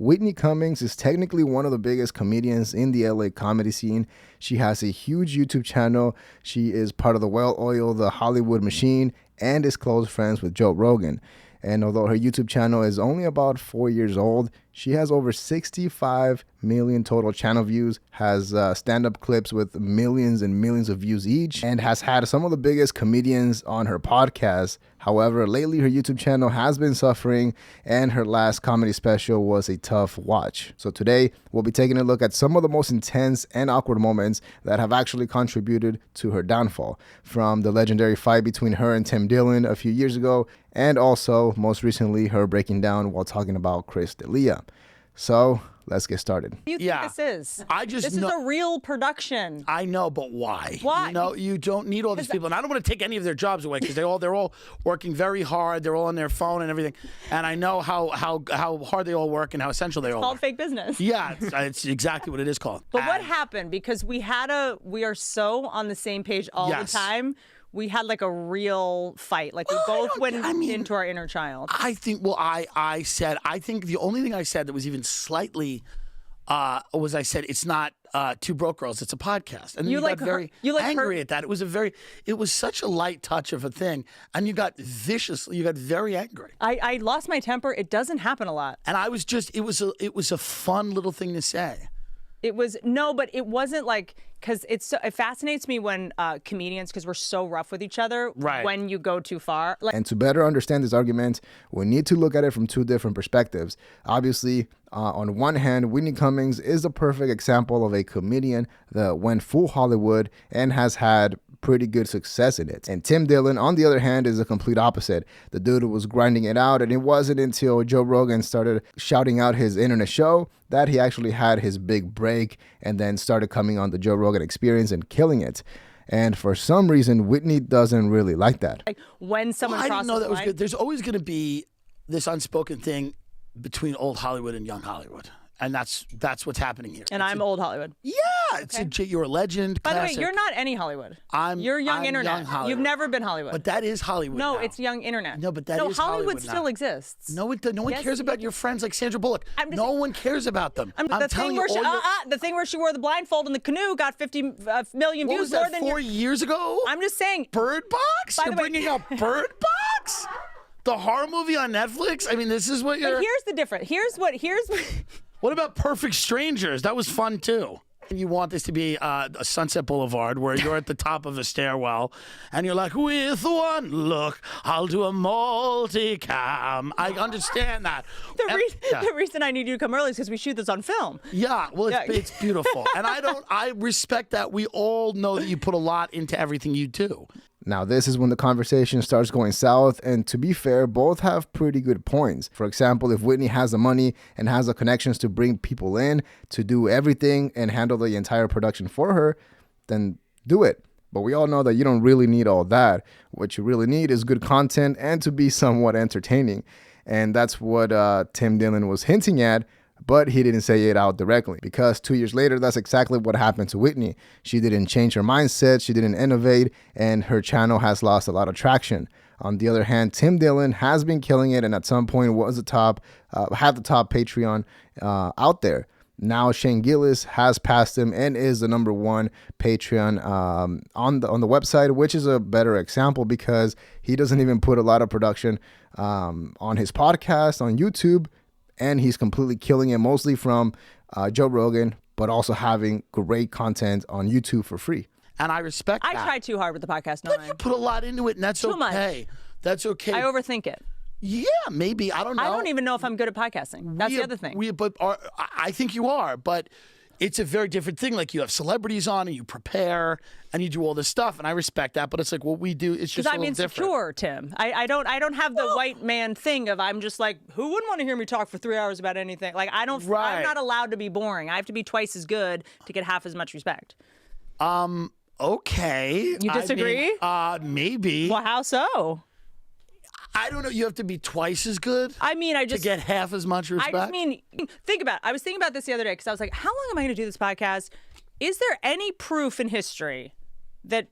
Whitney Cummings is technically one of the biggest comedians in the LA comedy scene. She has a huge YouTube channel. She is part of the well-oiled Hollywood machine and is close friends with Joe Rogan. And although her YouTube channel is only about 4 years old, she has over 65 million total channel views, has stand-up clips with millions and millions of views each, and has had some of the biggest comedians on her podcast. However, lately her YouTube channel has been suffering, and her last comedy special was a tough watch. So today, we'll be taking a look at some of the most intense and awkward moments that have actually contributed to her downfall, from the legendary fight between her and Tim Dillon a few years ago, and also, most recently, her breaking down while talking about Chris D'Elia. So, let's get started. What do you think this is? This is a real production. I know, but why? Why? You know, you don't need all these people. And I don't want to take any of their jobs away because they're all working very hard. They're all on their phone and everything. And I know how hard they all work and how essential they all are. It's called fake business. Yeah, it's exactly what it is called. But what happened? Because we are so on the same page all the time. We had like a real fight. Like we both went into our inner child. I think, I think the only thing I said that was even slightly, was I said, it's not Two Broke Girls, it's a podcast. And then you got very angry at that. It was such a light touch of a thing. And you got very angry. I lost my temper. It doesn't happen a lot. And I was just, it was a fun little thing to say. But it wasn't like, because it fascinates me when comedians, because we're so rough with each other, when you go too far. And to better understand this argument, we need to look at it from two different perspectives. Obviously, on one hand, Whitney Cummings is a perfect example of a comedian that went full Hollywood and has had pretty good success in it. And Tim Dillon, on the other hand, is the complete opposite. The dude was grinding it out, and it wasn't until Joe Rogan started shouting out his internet show that he actually had his big break and then started coming on the Joe Rogan Experience and killing it. And for some reason, Whitney doesn't really like that. Like when someone crosses I didn't know that the was line. good. There's always going to be this unspoken thing between old Hollywood and young Hollywood. And that's what's happening here. And I'm old Hollywood. Yeah, you're a legend. By classic. the way, you're not any Hollywood. You're young internet. Young Hollywood. You've never been Hollywood. But that is Hollywood. No, now. it's young internet. No, but that is Hollywood now. still exists. No, no one cares about your friends like Sandra Bullock. No one cares about them. The thing where she wore the blindfold in the canoe got 50 million what views was that, more than 4 years ago. I'm just saying. Bird Box. You're bringing out Bird Box. The horror movie on Netflix. I mean, this is what you're. But here's the difference. Here's what. What about Perfect Strangers? That was fun, too. You want this to be a Sunset Boulevard where you're at the top of a stairwell and you're like, with one look, I'll do a multicam. I understand that. The reason I need you to come early is because we shoot this on film. Yeah, well, it's beautiful. And I respect that. We all know that you put a lot into everything you do. Now, this is when the conversation starts going south, and to be fair, both have pretty good points. For example, if Whitney has the money and has the connections to bring people in, to do everything and handle the entire production for her, then do it. But we all know that you don't really need all that. What you really need is good content and to be somewhat entertaining. And that's what Tim Dillon was hinting at, but he didn't say it out directly, because 2 years later, that's exactly what happened to Whitney. She didn't change her mindset, she didn't innovate, and her channel has lost a lot of traction. On the other hand, Tim Dillon has been killing it, and at some point had the top Patreon out there. Now Shane Gillis has passed him and is the #1 Patreon on the website, which is a better example because he doesn't even put a lot of production on his podcast on YouTube. And he's completely killing it, mostly from Joe Rogan, but also having great content on YouTube for free. And I respect that. I try too hard with the podcast, But you put a lot into it, and that's too okay. Much. That's okay. I overthink it. Yeah, maybe. I don't know. I don't even know if I'm good at podcasting. That's the other thing. I think you are, but it's a very different thing. Like you have celebrities on and you prepare and you do all this stuff, and I respect that. But it's like what we do. It's just a little different. Because I'm insecure, Tim. I don't have the white man thing of I'm just like, who wouldn't want to hear me talk for 3 hours about anything? Like I don't. Right. I'm not allowed to be boring. I have to be twice as good to get half as much respect. Okay. You disagree? Maybe. Well, how so? I don't know. You have to be twice as good. I mean, to get half as much respect. Think about it. I was thinking about this the other day because I was like, how long am I going to do this podcast? Is there any proof in history that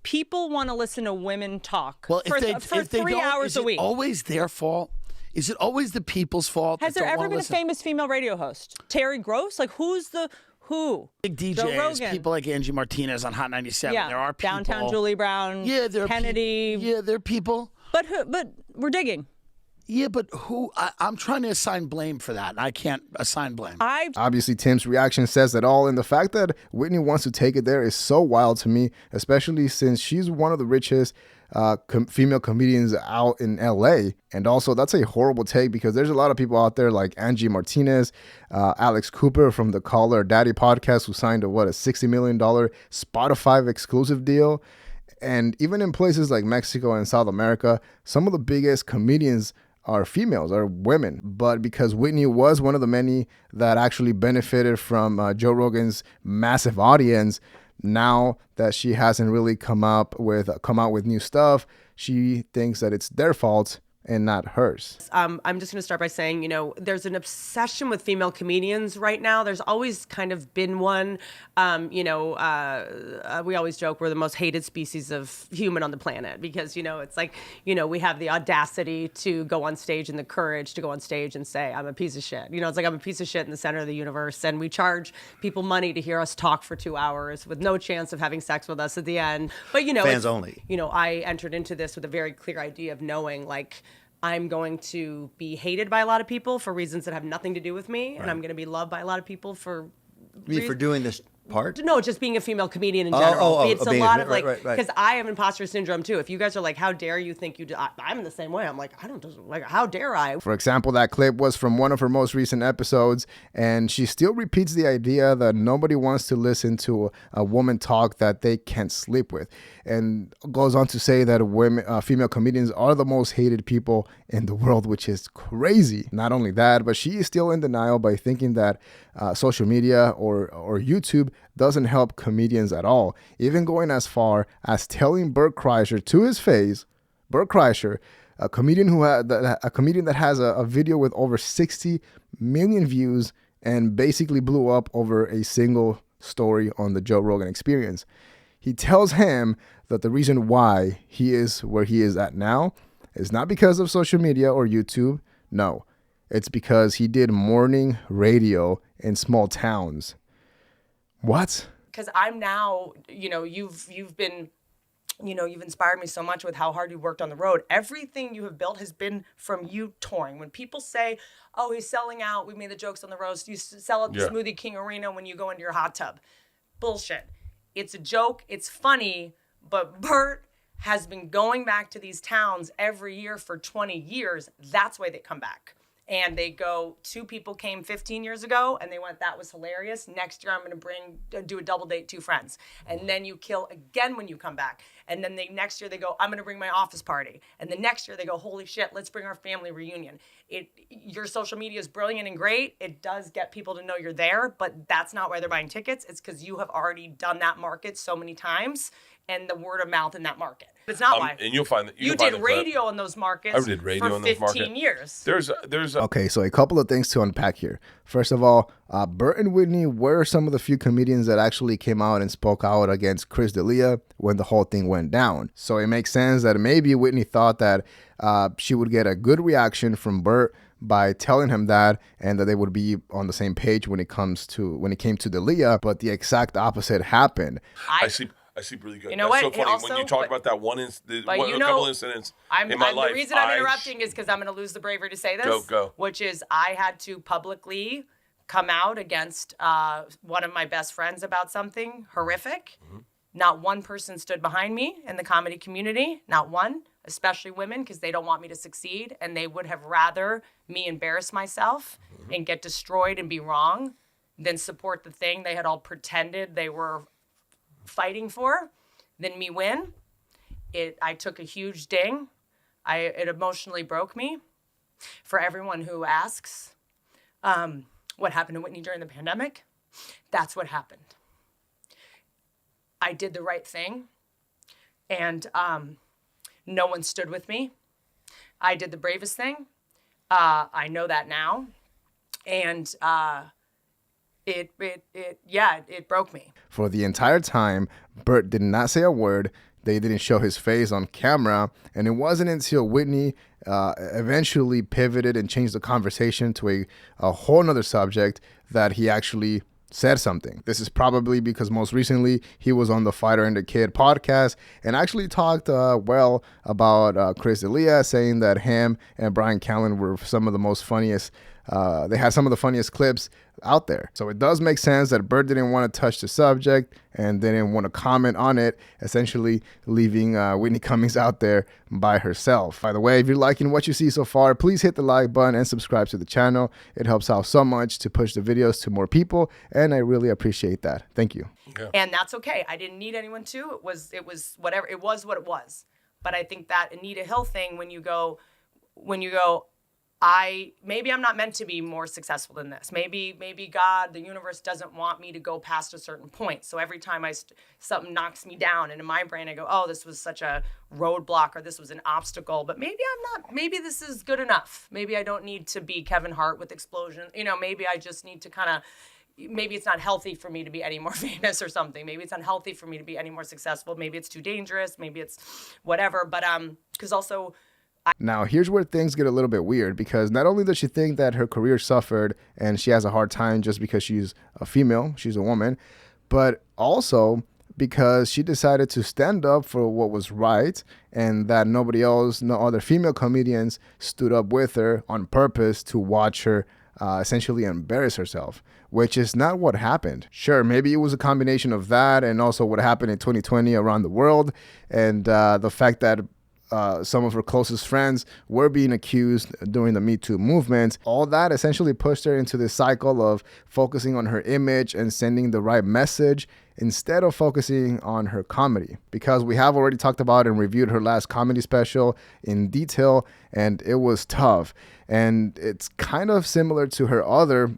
people want to listen to women talk for 3 hours a week? Always their fault. Is it always the people's fault? Has there ever been a famous female radio host? Terry Gross? Like, who? Big DJs, people like Angie Martinez on Hot 97. Yeah. There are people. Downtown Julie Brown. Yeah, there are Kennedy. there are people. But we're digging. Yeah, but who? I'm trying to assign blame for that. I can't assign blame. Obviously, Tim's reaction says it all, and the fact that Whitney wants to take it there is so wild to me, especially since she's one of the richest female comedians out in LA. And also, that's a horrible take because there's a lot of people out there like Angie Martinez, Alex Cooper from the Call Her Daddy podcast, who signed a $60 million Spotify exclusive deal. And even in places like Mexico and South America, some of the biggest comedians are females, are women. But because Whitney was one of the many that actually benefited from Joe Rogan's massive audience, now that she hasn't really come out with new stuff, she thinks that it's their fault and not hers. I'm just going to start by saying, there's an obsession with female comedians right now. There's always kind of been one. We always joke we're the most hated species of human on the planet because, it's like, we have the audacity to go on stage and the courage to go on stage and say, I'm a piece of shit. It's like I'm a piece of shit in the center of the universe. And we charge people money to hear us talk for 2 hours with no chance of having sex with us at the end. But, fans only. I entered into this with a very clear idea of knowing, like, I'm going to be hated by a lot of people for reasons that have nothing to do with me, right. And I'm going to be loved by a lot of people for for doing this part? No, just being a female comedian in general. It's a lot of right. Because I have imposter syndrome too. If you guys are like, how dare you think you do? I'm the same way. I'm like, how dare I? For example, that clip was from one of her most recent episodes, and she still repeats the idea that nobody wants to listen to a woman talk that they can't sleep with, and goes on to say that female comedians are the most hated people in the world, which is crazy. Not only that, but she is still in denial by thinking that social media or YouTube doesn't help comedians at all, even going as far as telling Bert Kreischer to his face, Bert Kreischer, a comedian that has a video with over 60 million views and basically blew up over a single story on the Joe Rogan Experience. He tells him that the reason why he is where he is at now is not because of social media or YouTube. No, it's because he did morning radio in small towns. What? Because I'm now, you've been, you've inspired me so much with how hard you worked on the road. Everything you have built has been from you touring. When people say, oh, he's selling out, we made the jokes on the road, you sell at the Smoothie King Arena when you go into your hot tub. Bullshit. It's a joke. It's funny. But Bert has been going back to these towns every year for 20 years. That's why they come back. And they go, 2 people came 15 years ago and they went, that was hilarious. Next year, I'm going to do a double date 2 friends. And then you kill again when you come back. And then next year they go, I'm going to bring my office party. And the next year they go, holy shit, let's bring our family reunion. Your social media is brilliant and great. It does get people to know you're there, but that's not why they're buying tickets. It's because you have already done that market so many times and the word of mouth in that market. It's not why. And you'll find that you did radio in those markets. I did radio in those markets 15 years. Okay, so a couple of things to unpack here. First of all, Bert and Whitney were some of the few comedians that actually came out and spoke out against Chris D'Elia when the whole thing went down. So it makes sense that maybe Whitney thought that she would get a good reaction from Bert by telling him that, and that they would be on the same page when it came to D'Elia. But the exact opposite happened. I sleep really good. You know That's what? so funny Also, when you talk about that a couple incidents in my life. The reason I'm interrupting is because I'm going to lose the bravery to say this. Go. Which is I had to publicly come out against one of my best friends about something horrific. Mm-hmm. Not one person stood behind me in the comedy community. Not one, especially women, because they don't want me to succeed. And they would have rather me embarrass myself and get destroyed and be wrong than support the thing they had all pretended they were fighting for than me win. I took a huge ding. It emotionally broke me. For everyone who asks what happened to Whitney during the pandemic, that's what happened. I did the right thing, and no one stood with me. I did the bravest thing. I know that now, and it broke me. For the entire time, Bert did not say a word. they didn't show his face on camera. And it wasn't until Whitney eventually pivoted and changed the conversation to a whole nother subject that he actually said something. This is probably because most recently he was on the Fighter and the Kid podcast and actually talked well about Chris D'Elia, saying that him and Brian Callen were some of the most funniest. They had some of the funniest clips out there. So it does make sense that Bert didn't want to touch the subject and didn't want to comment on it, essentially leaving Whitney Cummings out there by herself. By the way, if you're liking what you see so far, please hit the like button and subscribe to the channel. It helps out so much to push the videos to more people, and I really appreciate that. Thank you. Yeah. And that's okay. I didn't need anyone to. It was whatever. It was what it was. But I think that Anita Hill thing, when you go, maybe I'm not meant to be more successful than this. Maybe God, the universe doesn't want me to go past a certain point. So every time something knocks me down, and in my brain I go, oh, this was such a roadblock, or this was an obstacle, but maybe I'm not. Maybe this is good enough. Maybe I don't need to be Kevin Hart with explosion. Maybe I just need to kind of. Maybe it's not healthy for me to be any more famous or something. Maybe it's unhealthy for me to be any more successful. Maybe it's too dangerous. Maybe it's whatever. But because also. Now, here's where things get a little bit weird, because not only does she think that her career suffered and she has a hard time just because she's a female, she's a woman, but also because she decided to stand up for what was right, and that no other female comedians stood up with her on purpose to watch her essentially embarrass herself, which is not what happened. Sure, maybe it was a combination of that and also what happened in 2020 around the world, and the fact that some of her closest friends were being accused during the Me Too movement. All that essentially pushed her into this cycle of focusing on her image and sending the right message instead of focusing on her comedy. Because we have already talked about and reviewed her last comedy special in detail, and it was tough. And it's kind of similar to her other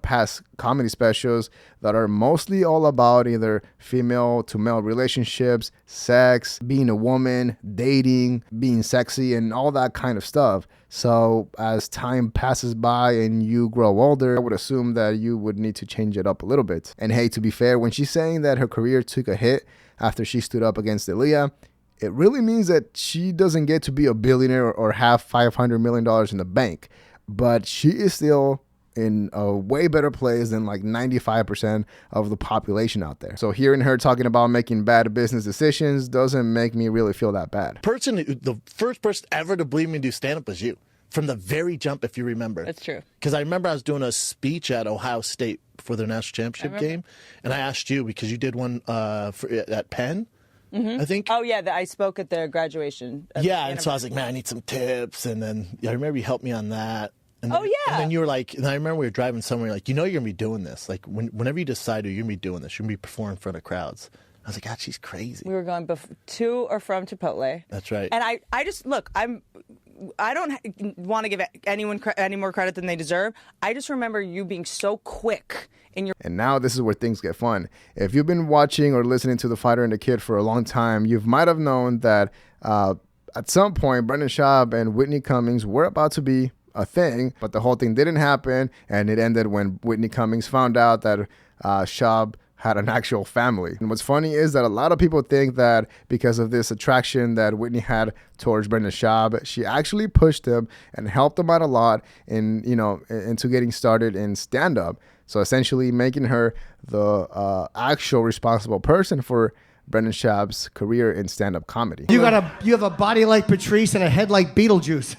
past comedy specials that are mostly all about either female to male relationships, sex, being a woman, dating, being sexy, and all that kind of stuff. So as time passes by and you grow older, I would assume that you would need to change it up a little bit. And hey, to be fair, when she's saying that her career took a hit after she stood up against D'Elia, it really means that she doesn't get to be a billionaire or have $500 million in the bank, but she is still in a way better place than like 95% of the population out there. So hearing her talking about making bad business decisions doesn't make me really feel that bad. The first person ever to believe me do stand-up was you. From the very jump, if you remember. That's true. Because I remember I was doing a speech at Ohio State for their national championship game, and I asked you, because you did one at Penn, I think. Oh, yeah, I spoke at their graduation. And so I was like, man, I need some tips. And then I remember you helped me on that. And then, oh, yeah. And then you were like, and I remember we were driving somewhere, you're like, you're going to be doing this. Like, whenever you decide you're going to be doing this, you're going to be performing in front of crowds. I was like, God, she's crazy. We were going to or from Chipotle. That's right. And I just, look, I don't want to give anyone any more credit than they deserve. I just remember you being so quick in your... And now this is where things get fun. If you've been watching or listening to The Fighter and the Kid for a long time, you might have known that at some point, Brendan Schaub and Whitney Cummings were about to be a thing, but the whole thing didn't happen, and it ended when Whitney Cummings found out that Schaub had an actual family. And what's funny is that a lot of people think that because of this attraction that Whitney had towards Brendan Schaub, she actually pushed him and helped him out a lot into getting started in stand-up. So essentially making her the actual responsible person for Brendan Schaub's career in stand-up comedy. You have a body like Patrice and a head like Beetlejuice.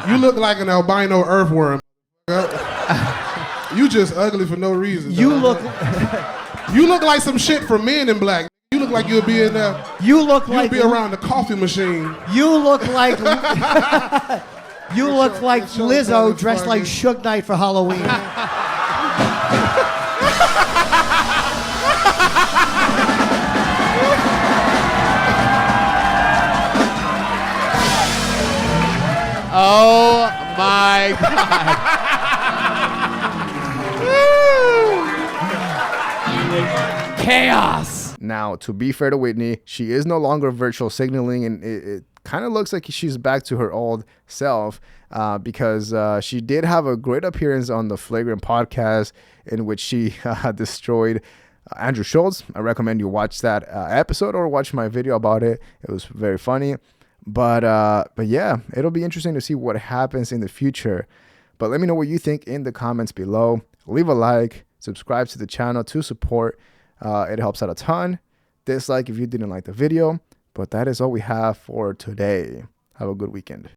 You look like an albino earthworm. You just ugly for no reason. You look like some shit from Men in Black. You look like you'll be in there. You'll be around the coffee machine. You look like Lizzo dressed like Suge Knight for Halloween. Oh my God. Chaos. Now, to be fair to Whitney, she is no longer virtual signaling, and it kind of looks like she's back to her old self because she did have a great appearance on the Flagrant podcast in which she destroyed Andrew Schultz. I recommend you watch that episode or watch my video about it. It was very funny. But yeah, it'll be interesting to see what happens in the future. But let me know what you think in the comments below. Leave a like, subscribe to the channel to support. It helps out a ton. Dislike if you didn't like the video. But that is all we have for today. Have a good weekend.